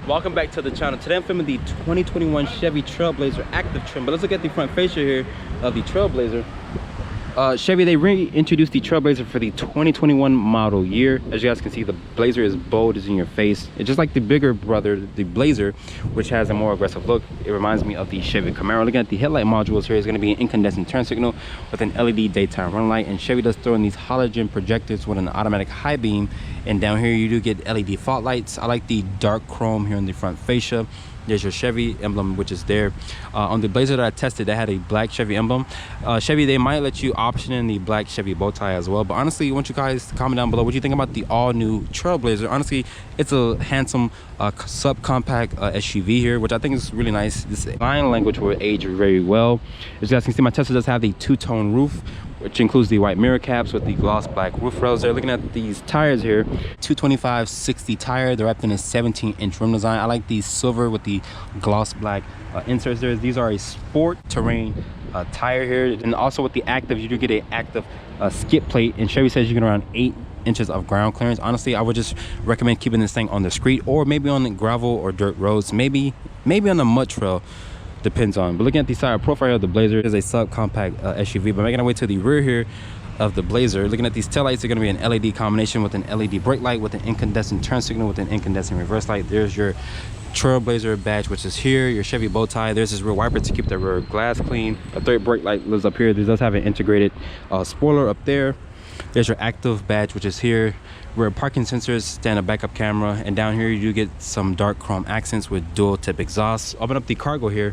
Welcome back to the channel. Today I'm filming the 2021 Chevy TrailBlazer active trim, but let's look at the front fascia here of the TrailBlazer. Chevy, they reintroduced the TrailBlazer for the 2021 model year. As you guys can see, the Blazer is bold, is in your face. It's just like the bigger brother, the Blazer, which has a more aggressive look. It reminds me of the Chevy Camaro. Looking at the headlight modules here, is going to be an incandescent turn signal with an LED daytime run light, and Chevy does throw in these halogen projectors with an automatic high beam, and down here you do get LED fog lights. I like the dark chrome here in the front fascia. There's your Chevy emblem, which is there. On the Blazer that I tested, that had a black Chevy emblem. Chevy, they might let you option in the black Chevy bow tie as well. But honestly, I want you guys to comment down below what you think about the all-new TrailBlazer. Honestly, it's a handsome subcompact SUV here, which I think is really nice. This line language will age very well. As you guys can see, my Tesla does have the two-tone roof, which includes the white mirror caps with the gloss black roof rails. They're looking at these tires here, 225/60 tire. They're wrapped in a 17-inch rim design. I like these silver with the gloss black inserts there. These are a sport terrain tire here, and also with the active, you do get an active skid plate, and Chevy says you get around 8 inches of ground clearance. Honestly, I would just recommend keeping this thing on the street, or maybe on the gravel or dirt roads, maybe on the mud trail. Depends on. But looking at the side profile of the Blazer, is a subcompact SUV. But making our way to the rear here of the Blazer, looking at these taillights, they're going to be an LED combination with an LED brake light, with an incandescent turn signal, with an incandescent reverse light. There's your TrailBlazer badge, which is here. Your Chevy bow tie. There's this rear wiper to keep the rear glass clean. A third brake light lives up here. This does have an integrated spoiler up there. There's your active badge, which is here. Rear parking sensors, stand-up backup camera, and down here you do get some dark chrome accents with dual tip exhaust. Open up the cargo here.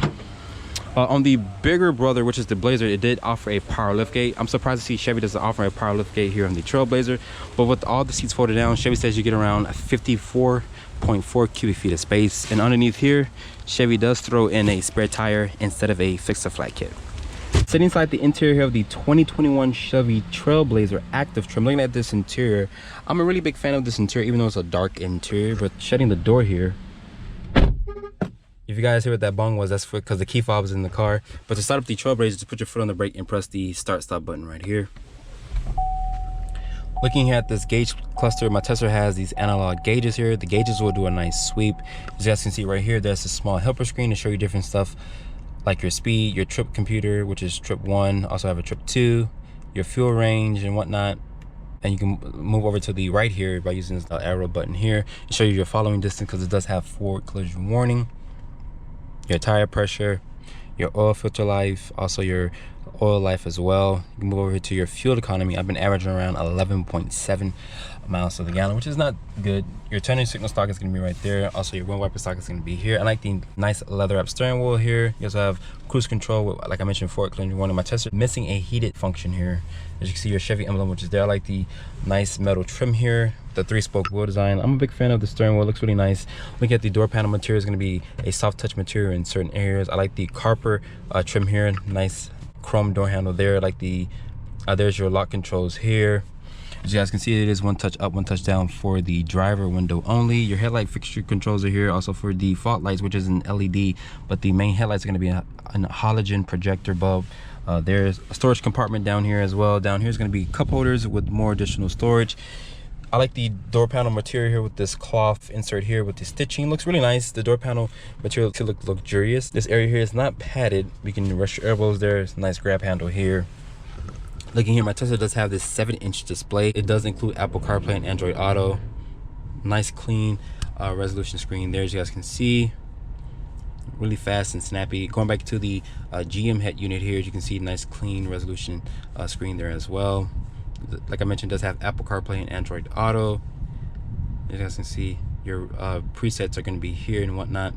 On the bigger brother, which is the Blazer, it did offer a power liftgate. I'm surprised to see Chevy doesn't offer a power liftgate here on the TrailBlazer, but with all the seats folded down, Chevy says you get around 54.4 cubic feet of space. And underneath here, Chevy does throw in a spare tire instead of a fix-a-flat kit. Sitting inside the interior here of the 2021 Chevy TrailBlazer active trim, looking at this interior, I'm a really big fan of this interior, even though it's a dark interior. But shutting the door here, if you guys hear what that bong was, that's because the key fob is in the car. But to start up the TrailBlazer, just put your foot on the brake and press the start-stop button right here. Looking at this gauge cluster, my Tesla has these analog gauges here. The gauges will do a nice sweep. As you guys can see right here, there's a small helper screen to show you different stuff, like your speed, your trip computer, which is trip 1, also have a trip 2, your fuel range and whatnot. And you can move over to the right here by using the arrow button here to show you your following distance, because it does have forward collision warning, your tire pressure, your oil filter life, also your oil life as well. You can move over to your fuel economy. I've been averaging around 11.7 miles to the gallon, which is not good. Your turning signal stock is going to be right there. Also, your wind wiper stock is going to be here. I like the nice leather wrap steering wheel here. You also have cruise control with, like I mentioned, forward collision warning. My Tesla missing a heated function here. As you can see, your Chevy emblem, which is there. I like the nice metal trim here, the 3-spoke wheel design. I'm a big fan of the steering wheel. It looks really nice. Looking at the door panel material, is going to be a soft touch material in certain areas. I like the Carper trim here. Nice chrome door handle there. I like the there's your lock controls here. As you guys can see, it is one touch up, one touch down for the driver window only. Your headlight fixture controls are here, also for the fog lights, which is an LED, but the main headlights are going to be a halogen projector bulb. There's a storage compartment down here as well. Down here is going to be cup holders with more additional storage. I like the door panel material here with this cloth insert here with the stitching. Looks really nice. The door panel material to look luxurious. This area here is not padded. We can rest your elbows there. It's a nice grab handle here. Looking here, my Tesla does have this 7-inch display. It does include Apple CarPlay and Android Auto. Nice clean resolution screen there, as you guys can see. Really fast and snappy. Going back to the GM head unit here, as you can see, nice clean resolution screen there as well. Like I mentioned, does have Apple CarPlay and Android Auto. As you guys can see, your presets are going to be here and whatnot.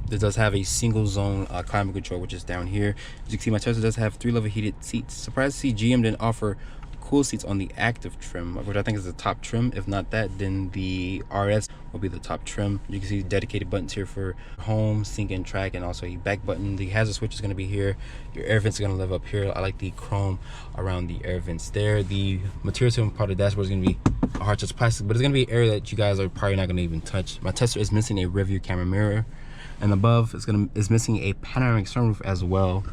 This does have a single zone climate control, which is down here. As you can see, my Tesla does have 3 level heated seats. Surprised to see GM didn't offer cool seats on the active trim, which I think is the top trim. If not that, then the RS will be the top trim. You can see dedicated buttons here for home, sync and track, and also a back button. The hazard switch is going to be here. Your air vents are going to live up here. I like the chrome around the air vents there. The material part of the dashboard is going to be a hard touch plastic, but it's going to be an area that you guys are probably not going to even touch. My Tesla is missing a rear view camera mirror, and above is missing a panoramic sunroof as well.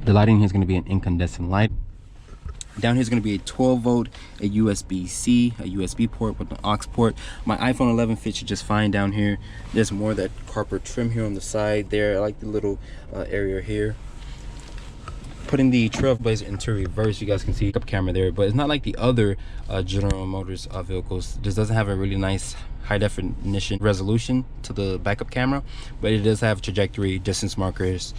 The lighting here is going to be an incandescent light. Down here is going to be a 12 volt, a USB-C, a USB port with an aux port. My iPhone 11 fits you just fine down here. There's more of that copper trim here on the side there. I like the little area here. Putting the TrailBlazer into reverse, you guys can see up camera there, but it's not like the other General Motors vehicles. This doesn't have a really nice high definition resolution to the backup camera, but it does have trajectory distance markers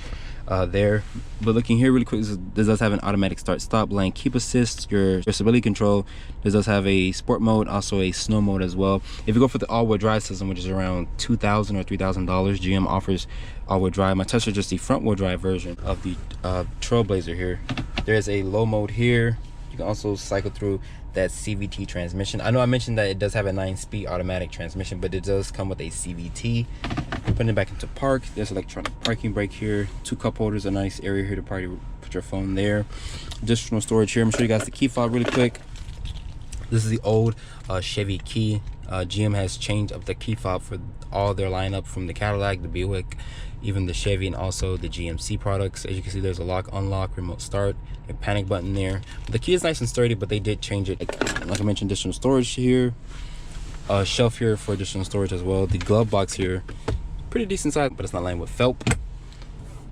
there. But looking here really quick, this does have an automatic start stop, lane keep assist, your stability control. This does have a sport mode, also a snow mode as well. If you go for the all-wheel drive system, which is around $2,000 or $3,000, GM offers all-wheel drive. My Tesla is just the front-wheel drive version of the TrailBlazer here. There's a low mode here. You can also cycle through that CVT transmission. I know I mentioned that it does have a 9-speed automatic transmission, but it does come with a CVT. Putting it back into park, there's electronic parking brake here, 2 cup holders, a nice area here to probably put your phone there. Additional storage here. I'm gonna show you guys the key fob really quick. This is the old Chevy key. GM has changed up the key fob for all their lineup, from the Cadillac, the Buick, even the Chevy, and also the GMC products. As you can see, there's a lock, unlock, remote start, a panic button there. The key is nice and sturdy, but they did change it. Like I mentioned, additional storage here, a shelf here for additional storage as well. The glove box here, pretty decent size, but it's not lined with felt.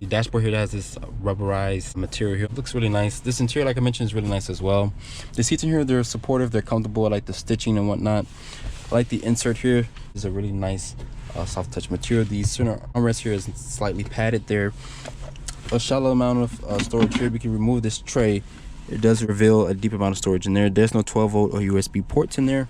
The dashboard here has this rubberized material here. It looks really nice. This interior, like I mentioned, is really nice as well. The seats in here, they're supportive, they're comfortable. I like the stitching and whatnot. I like the insert here. It's a really nice soft touch material. The center armrest here is slightly padded there. A shallow amount of storage here. We can remove this tray. It does reveal a deep amount of storage in there. There's no 12 volt or USB ports in there.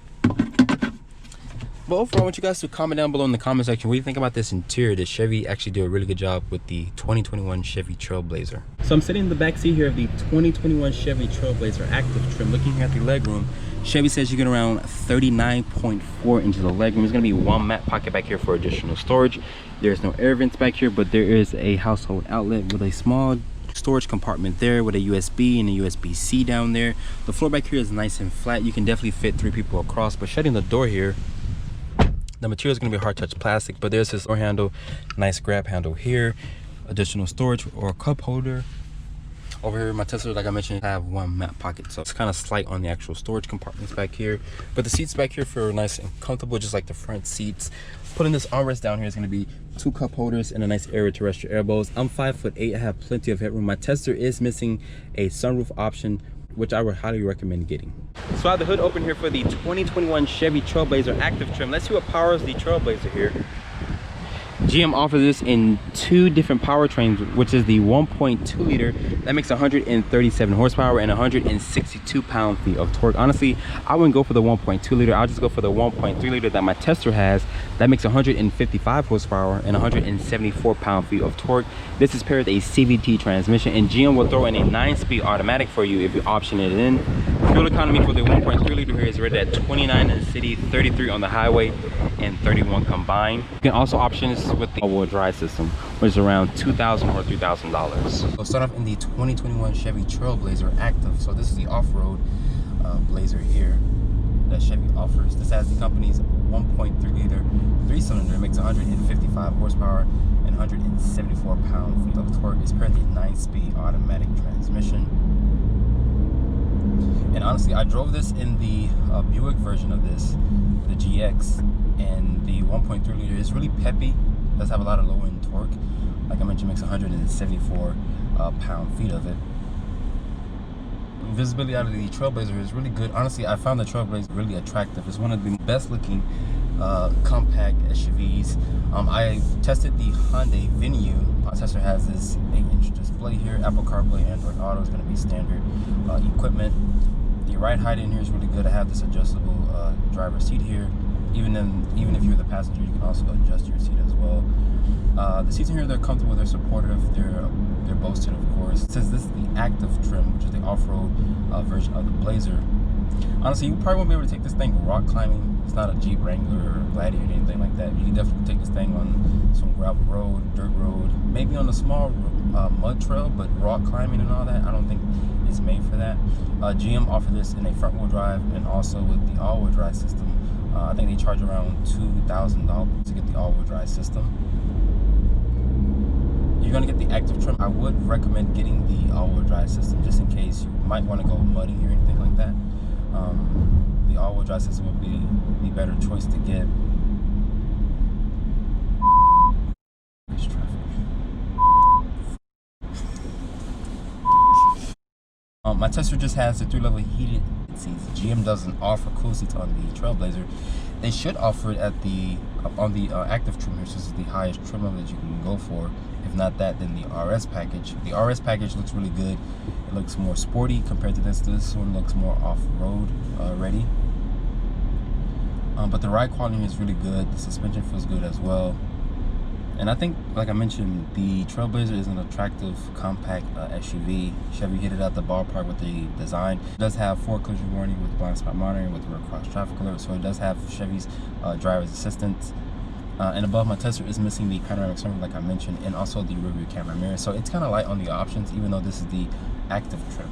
But overall, I want you guys to comment down below in the comment section what do you think about this interior. Did Chevy actually do a really good job with the 2021 Chevy TrailBlazer? So I'm sitting in the back seat here of the 2021 Chevy TrailBlazer active trim. Looking here at the legroom, Chevy says you get around 39.4 inches of legroom. There's gonna be 1 mat pocket back here for additional storage. There's no air vents back here, but there is a household outlet with a small storage compartment there with a USB and a USB-C down there. The floor back here is nice and flat. You can definitely fit 3 people across. But shutting the door here, the material is going to be hard touch plastic, but there's this door handle, nice grab handle here, additional storage or a cup holder. Over here, my Tesla, like I mentioned, have 1 mat pocket, so it's kind of slight on the actual storage compartments back here. But the seats back here feel nice and comfortable, just like the front seats. Putting this armrest down here is going to be 2 cup holders and a nice area to rest your elbows. I'm 5'8". I have plenty of headroom. My Tesla is missing a sunroof option, which I would highly recommend getting. So I have the hood open here for the 2021 Chevy TrailBlazer active trim. Let's see what powers the TrailBlazer here. GM offers this in 2 different powertrains, which is the 1.2 liter that makes 137 horsepower and 162 pound-feet of torque. Honestly, I wouldn't go for the 1.2 liter. I'll just go for the 1.3 liter that my Tesla has that makes 155 horsepower and 174 pound-feet of torque. This is paired with a CVT transmission, and GM will throw in a 9-speed automatic for you if you option it in. Fuel economy for the 1.3 liter here is rated at 29 in the city, 33 on the highway, and 31 combined. You can also option this with the all-wheel drive system, which is around $2,000 or $3,000. We'll start off in the 2021 Chevy TrailBlazer active. So this is the off-road Blazer here that Chevy offers. This has the company's 1.3 liter 3-cylinder. It makes 155 horsepower and 174 pound-feet of torque. It's paired with a 9-speed automatic transmission. And honestly, I drove this in the Buick version of this, the GX, and the 1.3 liter is really peppy. Does have a lot of low-end torque. Like I mentioned, makes 174 pound-feet of it. Visibility out of the TrailBlazer is really good. Honestly, I found the TrailBlazer really attractive. It's one of the best-looking compact SUVs. I tested the Hyundai Venue. My Tesla has this 8-inch display here. Apple CarPlay, Android Auto is going to be standard equipment. The ride height in here is really good. I have this adjustable driver's seat here. Even if you're the passenger, you can also adjust your seat as well. The seats in here, they're comfortable, they're supportive, they're boasted, of course. It says this is the active trim, which is the off-road version of the Blazer. Honestly, you probably won't be able to take this thing rock climbing. It's not a Jeep Wrangler or Gladiator or anything like that. You can definitely take this thing on some gravel road, dirt road, maybe on a small mud trail, but rock climbing and all that, I don't think it's made for that. GM offered this in a front-wheel drive and also with the all-wheel drive system. I think they charge around $2,000 to get the all-wheel drive system. You you're gonna get the active trim, I would recommend getting the all-wheel drive system just in case you might want to go muddy or anything like that. The all-wheel drive system would be the better choice to get. There's traffic. My Tesla just has the 3-level heated seats. GM doesn't offer cool seats on the TrailBlazer. They should offer it at the on the active trim here. So this is the highest trim level that you can go for. If not that, then the RS package. The RS package looks really good. It looks more sporty compared to this. This one looks more off-road ready. But the ride quality is really good. The suspension feels good as well. And I think, like I mentioned, the TrailBlazer is an attractive, compact SUV. Chevy hit it out the ballpark with the design. It does have forward collision warning with blind spot monitoring, with rear cross traffic alert. So it does have Chevy's driver's assistance. And above my Tesla is missing the panoramic sunroof, like I mentioned, and also the rear view camera mirror. So it's kind of light on the options, even though this is the active trim.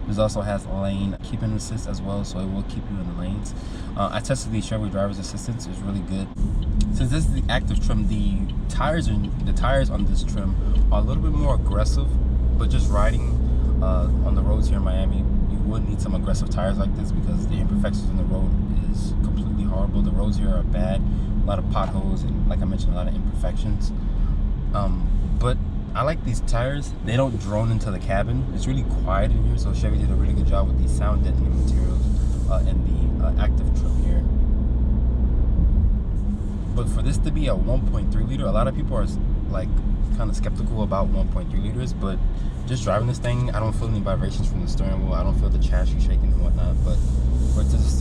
This also has lane keeping assist as well, so it will keep you in the lanes. I tested the Chevy driver's assistance; it's really good. Since this is the active trim, the tires on this trim are a little bit more aggressive. But just riding on the roads here in Miami, you would need some aggressive tires like this because the imperfections in the road is completely horrible. The roads here are bad, a lot of potholes, and like I mentioned, a lot of imperfections. But I like these tires. They don't drone into the cabin. It's really quiet in here, so Chevy did a really good job with the sound deadening materials and the active trim here. But for this to be a 1.3 liter, a lot of people are like kind of skeptical about 1.3 liters, but just driving this thing, I don't feel any vibrations from the steering wheel. I don't feel the chassis shaking and whatnot. But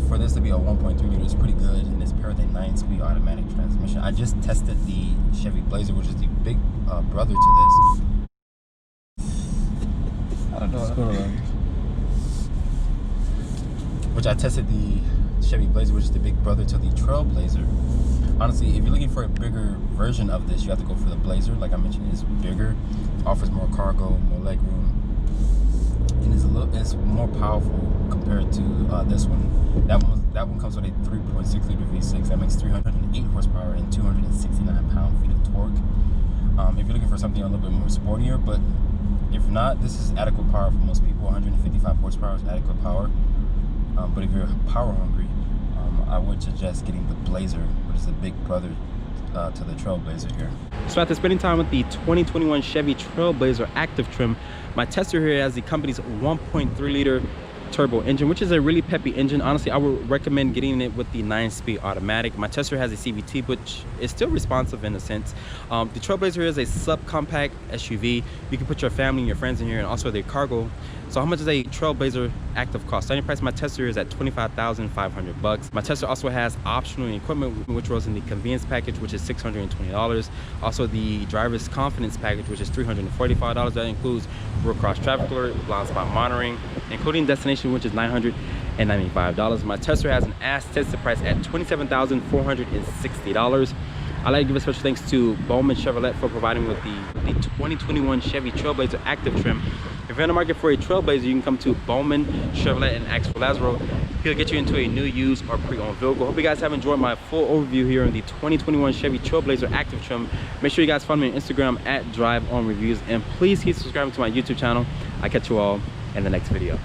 for this to be a 1.3 liter is pretty good, and it's paired with a 9-speed automatic transmission. I just tested the Chevy Blazer, which is the big brother to this. I don't know what's going on. Which I tested the Chevy Blazer, which is the big brother to the TrailBlazer. Honestly, if you're looking for a bigger version of this, you have to go for the Blazer. Like I mentioned, it's bigger, offers more cargo, more leg room, and it's more powerful compared to this one. That one comes with a 3.6 liter V6 that makes 308 horsepower and 269 pound-feet of torque. If you're looking for something a little bit more sportier, but if not, this is adequate power for most people. 155 horsepower is adequate power. But if you're power hungry, I would suggest getting the Blazer, which is the big brother to the TrailBlazer here. So after spending time with the 2021 Chevy TrailBlazer active trim, my Tesla here has the company's 1.3 liter turbo engine, which is a really peppy engine. Honestly, I would recommend getting it with the 9-speed automatic. My Tesla has a CVT, which is still responsive in a sense. The TrailBlazer is a subcompact SUV. You can put your family and your friends in here, and also their cargo. So how much does a TrailBlazer active cost? Starting price of my Tesla is at $25,500. My Tesla also has optional equipment, which rolls in the convenience package, which is $620. Also the driver's confidence package, which is $345. That includes rear cross traffic alert, blind spot monitoring, including destination, which is $995. My Tesla has an as-tested price at $27,460. I'd like to give a special thanks to Bomnin Chevrolet for providing me with the 2021 Chevy TrailBlazer active trim. If you're in the market for a TrailBlazer, you can come to Bomnin Chevrolet and ask for Lazaro. He'll get you into a new, used, or pre-owned vehicle. Hope you guys have enjoyed my full overview here on the 2021 Chevy TrailBlazer active trim. Make sure you guys follow me on Instagram at DriveOnReviews, and please keep subscribing to my YouTube channel. I'll catch you all in the next video.